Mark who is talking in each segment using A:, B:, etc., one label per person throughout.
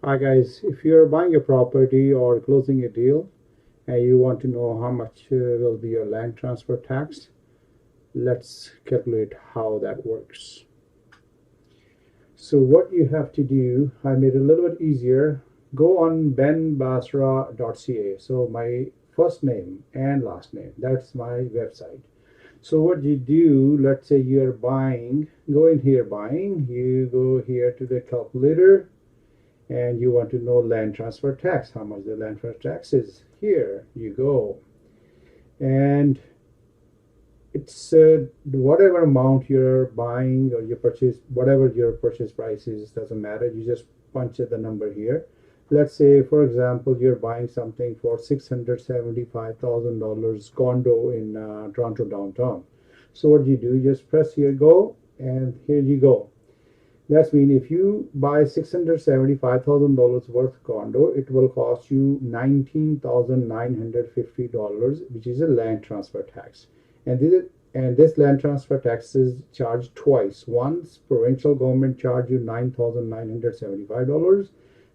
A: Hi guys, if you're buying a property or closing a deal and you want to know how much will be your land transfer tax, let's calculate how that works. So what you have to do, I made it a little bit easier. Go on benbasra.ca. So my first name and last name, that's my website. So what you do, let's say you're buying, go in here buying, you go here to the calculator, and you want to know land transfer tax, how much the land transfer tax is. Here you go, and it's whatever amount you're buying or you purchase, whatever your purchase price is, doesn't matter. You just punch the number here. Let's say, for example, you're buying something for $675,000 condo in Toronto downtown. So what you do, you just press here go, and here you go. That means if you buy $675,000 worth condo, it will cost you $19,950, which is a land transfer tax. And this land transfer tax is charged twice. Once provincial government charge you $9,975.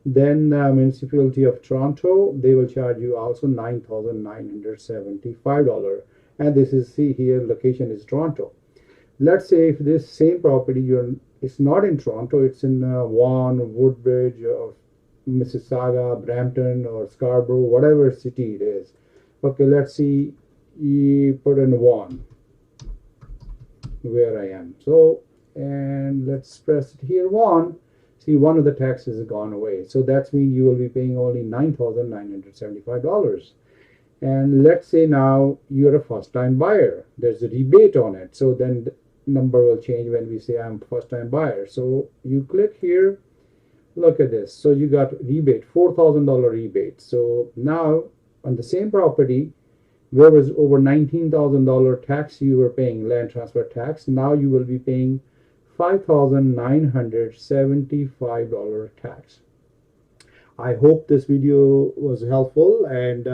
A: Then municipality of Toronto, they will charge you also $9,975. And this is, see here, location is Toronto. Let's say if this same property it's not in Toronto, it's in Vaughan, Woodbridge, or Mississauga, Brampton, or Scarborough, whatever city it is. Okay, let's see, you put in Vaughan, where I am. So, and let's press it here, Vaughan. See, one of the taxes has gone away. So that means you will be paying only $9,975. And let's say now you're a first-time buyer. There's a rebate on it. So then the number will change when we say I'm a first-time buyer. So you click here, look at this. So you got rebate, $4,000 rebate. So now on the same property, where was over $19,000 tax you were paying, land transfer tax, now you will be paying $5,975 tax. I hope this video was helpful, and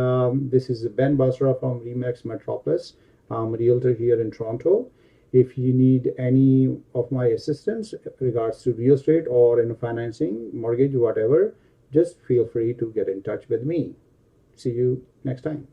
A: this is Ben Basra from Remax Metropolis. I'm a realtor here in Toronto. If you need any of my assistance regards to real estate or in financing, mortgage, whatever, just feel free to get in touch with me. See you next time.